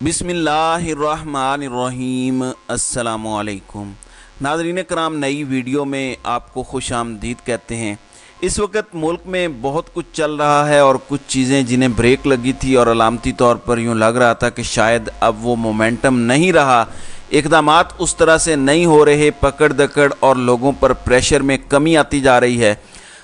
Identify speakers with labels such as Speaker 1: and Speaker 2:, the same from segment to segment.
Speaker 1: बिस्मिल्लाहिर्रहमानिर्रहीम। अस्सलामुअलैकुम नाज़रीन कराम, नई वीडियो में आपको खुश आमदीद कहते हैं। इस वक्त मुल्क में बहुत कुछ चल रहा है और कुछ चीज़ें जिन्हें ब्रेक लगी थी और अलामती तौर पर यूँ लग रहा था कि शायद अब वो मोमेंटम नहीं रहा, इक़दामात उस तरह से नहीं हो रहे, पकड़ दकड़ और लोगों पर प्रेशर में कमी आती जा रही है।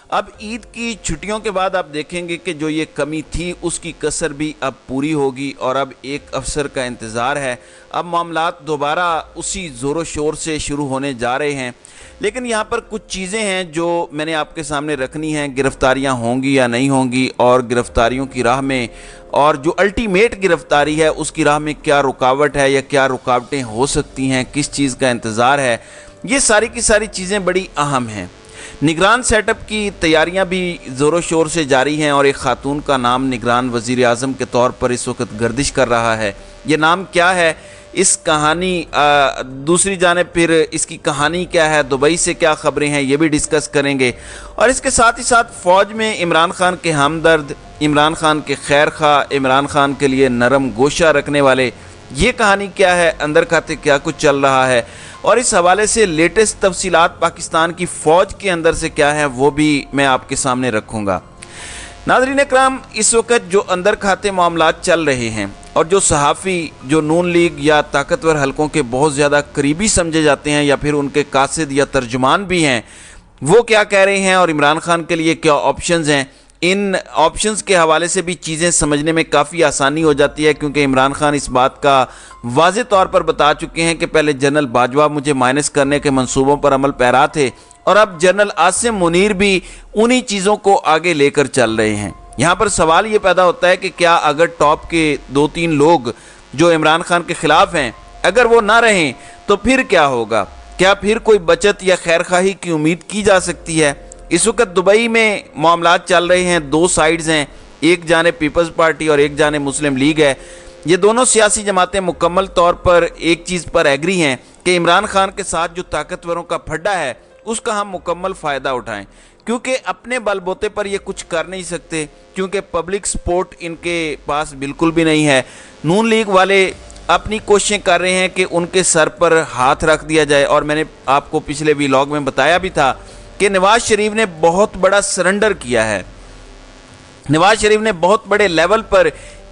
Speaker 1: अब ईद की छुट्टियों के बाद आप देखेंगे कि जो ये कमी थी उसकी कसर भी अब पूरी होगी और अब एक अवसर का इंतज़ार है। अब मामलात दोबारा उसी ज़ोरों शोर से शुरू होने जा रहे हैं, लेकिन यहाँ पर कुछ चीज़ें हैं जो मैंने आपके सामने रखनी हैं। गिरफ़्तारियाँ होंगी या नहीं होंगी, और गिरफ़्तारियों की राह में और जो अल्टीमेट गिरफ़्तारी है उसकी राह में क्या रुकावट है या क्या रुकावटें हो सकती हैं, किस चीज़ का इंतज़ार है, ये सारी की सारी चीज़ें बड़ी अहम हैं। निगरान सेटअप की तैयारियां भी ज़ोरों शोर से जारी हैं और एक खातून का नाम निगरान वज़ीर आज़म के तौर पर इस वक्त गर्दिश कर रहा है। ये नाम क्या है, इस कहानी दूसरी जानिब फिर इसकी कहानी क्या है, दुबई से क्या ख़बरें हैं, ये भी डिस्कस करेंगे। और इसके साथ ही साथ फ़ौज में इमरान खान के हमदर्द, इमरान खान के खैर खा, इमरान खान के लिए नरम गोशा रखने वाले, ये कहानी क्या है, अंदर खाते क्या कुछ चल रहा है, और इस हवाले से लेटेस्ट तफसीलात पाकिस्तान की फ़ौज के अंदर से क्या है वो भी मैं आपके सामने रखूँगा। नाज़रीन इकराम, इस वक्त जो अंदर खाते मामलात चल रहे हैं और जो सहाफ़ी जो नून लीग या ताकतवर हलकों के बहुत ज़्यादा करीबी समझे जाते हैं या फिर उनके कासिद या तर्जुमान भी हैं, वो क्या कह रहे हैं और इमरान खान के लिए क्या ऑप्शंस हैं, इन ऑप्शंस के हवाले से भी चीज़ें समझने में काफ़ी आसानी हो जाती है, क्योंकि इमरान खान इस बात का वाज़े तौर पर बता चुके हैं कि पहले जनरल बाजवा मुझे माइनस करने के मंसूबों पर अमल पैरा थे और अब जनरल आसिम मुनीर भी उन्हीं चीज़ों को आगे लेकर चल रहे हैं। यहाँ पर सवाल ये पैदा होता है कि क्या अगर टॉप के 2-3 लोग जो इमरान खान के ख़िलाफ़ हैं, अगर वो ना रहें तो फिर क्या होगा? क्या फिर कोई बचत या खैरखाही की उम्मीद की जा सकती है? इस वक्त दुबई में मामलात चल रहे हैं, दो साइड्स हैं, एक जाने पीपल्स पार्टी और एक जाने मुस्लिम लीग है। ये दोनों सियासी जमातें मुकम्मल तौर पर एक चीज़ पर एग्री हैं कि इमरान खान के साथ जो ताकतवरों का फड्डा है उसका हम मुकम्मल फ़ायदा उठाएं, क्योंकि अपने बलबूते पर ये कुछ कर नहीं सकते, क्योंकि पब्लिक सपोर्ट इनके पास बिल्कुल भी नहीं है। नून लीग वाले अपनी कोशिशें कर रहे हैं कि उनके सर पर हाथ रख दिया जाए, और मैंने आपको पिछले व्लॉग में बताया भी था कि नवाज शरीफ ने बहुत बड़ा सरेंडर किया है। नवाज शरीफ ने बहुत बड़े लेवल पर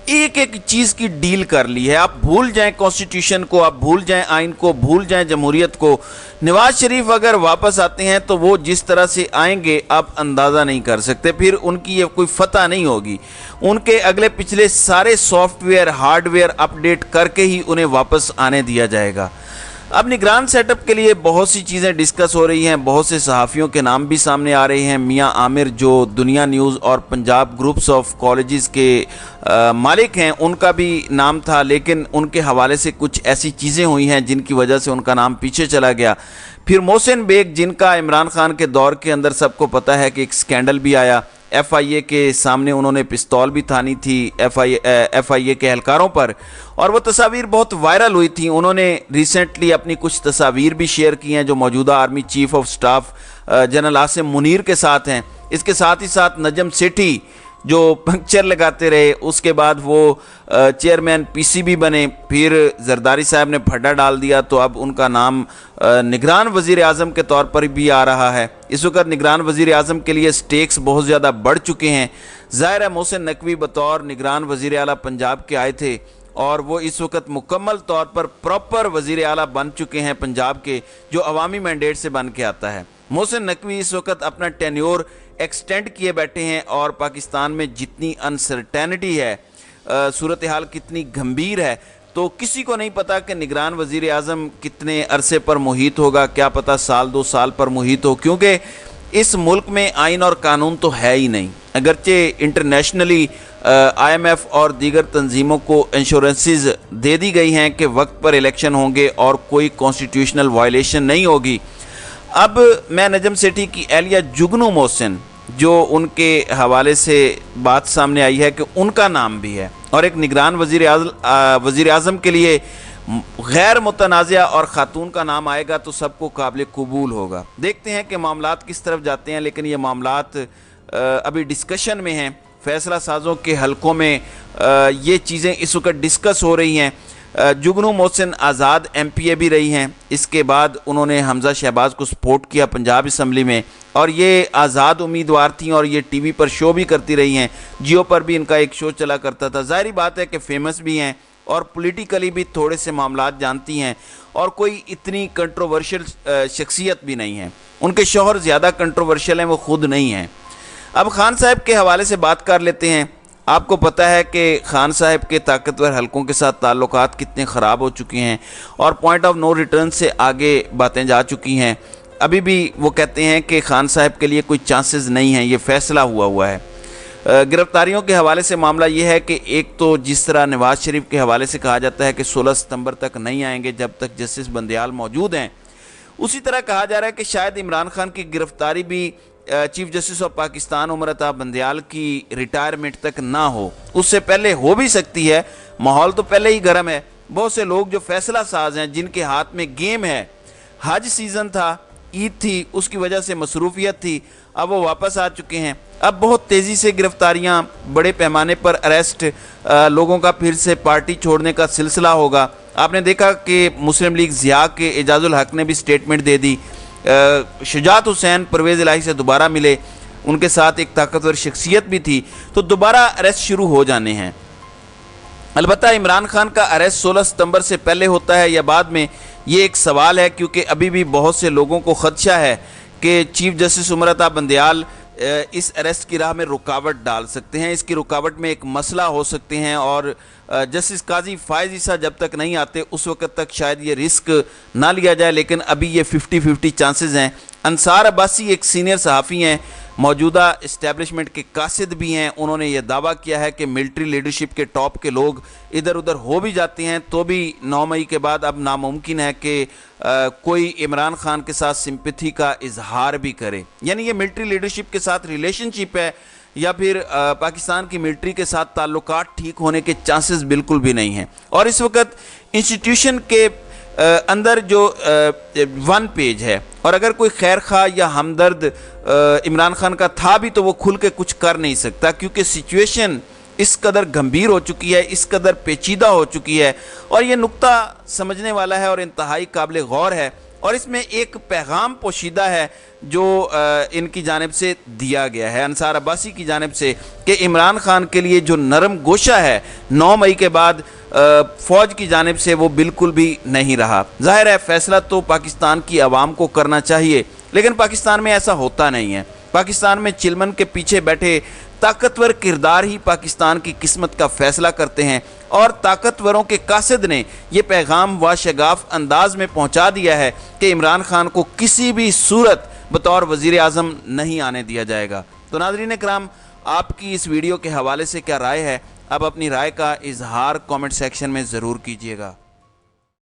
Speaker 1: एक एक चीज़ की डील कर ली है। आप भूल जाएं कॉन्स्टिट्यूशन को, आप भूल जाएं आइन को, भूल जाएं जमहूरियत को। नवाज शरीफ अगर वापस आते हैं तो वो जिस तरह से आएंगे आप अंदाज़ा नहीं कर सकते, फिर उनकी ये कोई फतह नहीं होगी। उनके अगले पिछले सारे सॉफ्टवेयर हार्डवेयर अपडेट करके ही उन्हें वापस आने दिया जाएगा। अब निगरान सेटअप के लिए बहुत सी चीज़ें डिस्कस हो रही हैं, बहुत से सहाफ़ियों के नाम भी सामने आ रहे हैं। मियां आमिर जो दुनिया न्यूज़ और पंजाब ग्रुप्स ऑफ कॉलेजेस के मालिक हैं, उनका भी नाम था, लेकिन उनके हवाले से कुछ ऐसी चीज़ें हुई हैं जिनकी वजह से उनका नाम पीछे चला गया। फिर मोहसिन बेग, जिनका इमरान खान के दौर के अंदर सबको पता है कि एक स्कैंडल भी आया, FIA के सामने उन्होंने पिस्तौल भी थानी थी FIA के एहलकारों पर, और वो तस्वीर बहुत वायरल हुई थी। उन्होंने रिसेंटली अपनी कुछ तस्वीर भी शेयर की हैं जो मौजूदा army chief of staff general Asim Munir के साथ हैं। इसके साथ ही साथ नजम सेठी जो पंक्चर लगाते रहे, उसके बाद वो चेयरमैन PCB बने, फिर जरदारी साहब ने फड्डा डाल दिया तो अब उनका नाम निगरान वज़ीर आज़म के तौर पर भी आ रहा है। इस वक्त निगरान वज़ीर आज़म के लिए स्टेक्स बहुत ज़्यादा बढ़ चुके हैं। ज़ाहिर है मोहसिन नकवी बतौर निगरान वज़ीर आला पंजाब के आए थे और वो इस वक्त मुकम्मल तौर पर प्रॉपर वज़ीर आला बन चुके हैं पंजाब के, जो अवामी मैंडेट से बन के आता है। मोहसिन नकवी इस वक्त अपना टेन्योर एक्सटेंड किए बैठे हैं और पाकिस्तान में जितनी अनसर्टेनिटी है, सूरत हाल कितनी गंभीर है, तो किसी को नहीं पता कि निगरान वज़ीर आज़म कितने अरसे पर मुहित होगा। क्या पता साल 2 साल पर मुहित हो, क्योंकि इस मुल्क में आइन और कानून तो है ही नहीं। अगरचे इंटरनेशनली IMF और दीगर तंजीमों को इंश्योरेंसेस दे दी गई हैं कि वक्त पर इलेक्शन होंगे और कोई कॉन्स्टिट्यूशनल वायलेशन नहीं होगी। अब मैं नजम सेठी की एहलिया जुगनू मोहसिन, जो उनके हवाले से बात सामने आई है कि उनका नाम भी है, और एक निगरान वज़ीर आज़म के लिए गैर मुतनाज़ा और ख़ातून का नाम आएगा तो सबको काबिल कबूल होगा। देखते हैं कि मामलात किस तरफ जाते हैं, लेकिन ये मामलात अभी डिस्कशन में हैं। फैसला साज़ों के हलकों में ये चीज़ें इस वक्त डिस्कस हो रही हैं। जुगनू मोहसिन आज़ाद MPA भी रही हैं, इसके बाद उन्होंने हमज़ा शहबाज को सपोर्ट किया पंजाब असम्बली में, और ये आज़ाद उम्मीदवार थी और ये TV पर शो भी करती रही हैं। जियो पर भी इनका एक शो चला करता था। ज़ाहिर बात है कि फेमस भी हैं और पॉलिटिकली भी थोड़े से मामलात जानती हैं और कोई इतनी कंट्रोवर्शियल शख्सियत भी नहीं है। उनके शौहर ज़्यादा कंट्रोवर्शियल हैं, वो खुद नहीं हैं। अब खान साहब के हवाले से बात कर लेते हैं। आपको पता है कि खान साहब के ताकतवर हलकों के साथ ताल्लुकात कितने ख़राब हो चुके हैं और पॉइंट ऑफ नो रिटर्न से आगे बातें जा चुकी हैं। अभी भी वो कहते हैं कि खान साहब के लिए कोई चांसेस नहीं हैं, ये फ़ैसला हुआ है। गिरफ्तारियों के हवाले से मामला ये है कि एक तो जिस तरह नवाज़ शरीफ के हवाले से कहा जाता है कि 16 सितंबर तक नहीं आएंगे जब तक जस्टिस बंदियाल मौजूद हैं, उसी तरह कहा जा रहा है कि शायद इमरान खान की गिरफ्तारी भी chief justice of Pakistan Umar Ata Bandial की रिटायरमेंट तक ना हो, उससे पहले हो भी सकती है। माहौल तो पहले ही गर्म है। बहुत से लोग जो फैसला साज हैं, जिनके हाथ में गेम है, हज सीज़न था, ईद थी, उसकी वजह से मसरूफियत थी, अब वो वापस आ चुके हैं। अब बहुत तेज़ी से गिरफ्तारियां, बड़े पैमाने पर अरेस्ट, लोगों का फिर से पार्टी छोड़ने का सिलसिला होगा। आपने देखा कि मुस्लिम लीग ज़िया के एजाजुल हक ने भी स्टेटमेंट दे दी। शुजात हुसैन परवेज़ इलाही से दोबारा मिले, उनके साथ एक ताकतवर शख्सियत भी थी, तो दोबारा अरेस्ट शुरू हो जाने हैं। अलबत्ता इमरान खान का अरेस्ट 16 सितंबर से पहले होता है या बाद में, ये एक सवाल है, क्योंकि अभी भी बहुत से लोगों को खदशा है कि चीफ जस्टिस उमर अता बंदियाल इस अरेस्ट की राह में रुकावट डाल सकते हैं। इसकी रुकावट में एक मसला हो सकते हैं और जस्टिस काजी फायज़ ईसा जब तक नहीं आते उस वक्त तक शायद ये रिस्क ना लिया जाए, लेकिन अभी ये 50-50 चांसेस हैं। अंसार अब्बासी एक सीनियर सहाफ़ी हैं, मौजूदा इस्टेब्लिशमेंट के कासिद भी हैं। उन्होंने ये दावा किया है कि मिलिट्री लीडरशिप के टॉप के लोग इधर उधर हो भी जाते हैं तो भी 9 मई के बाद अब नामुमकिन है कि कोई इमरान खान के साथ सिंपैथी का इजहार भी करे। यानी ये मिलिट्री लीडरशिप के साथ रिलेशनशिप है या फिर पाकिस्तान की मिलिट्री के साथ ताल्लुकात ठीक होने के चांसेस बिल्कुल भी नहीं हैं। और इस वक्त इंस्टीट्यूशन के अंदर जो 1 पेज है, और अगर कोई खैर खा या हमदर्द इमरान खान का था भी तो वो खुल के कुछ कर नहीं सकता, क्योंकि सिचुएशन इस कदर गंभीर हो चुकी है, इस कदर पेचीदा हो चुकी है, और ये नुक्ता समझने वाला है और इंतहाई काबिल गौर है। और इसमें एक पैगाम पोशीदा है जो इनकी जानिब से दिया गया है, अंसार अब्बासी की जानिब से, कि इमरान खान के लिए जो नरम गोशा है 9 मई के बाद फ़ौज की जानिब से वो बिल्कुल भी नहीं रहा। ज़ाहिर है फ़ैसला तो पाकिस्तान की आवाम को करना चाहिए, लेकिन पाकिस्तान में ऐसा होता नहीं है। पाकिस्तान में चिलमन के पीछे बैठे ताकतवर किरदार ही पाकिस्तान की किस्मत का फ़ैसला करते हैं, और ताकतवरों के कासिद ने यह पैगाम वाशगाफ अंदाज में पहुंचा दिया है कि इमरान खान को किसी भी सूरत बतौर वज़ीर आज़म नहीं आने दिया जाएगा। तो नाज़रीन कराम, आपकी इस वीडियो के हवाले से क्या राय है? आप अपनी राय का इजहार कमेंट सेक्शन में ज़रूर कीजिएगा।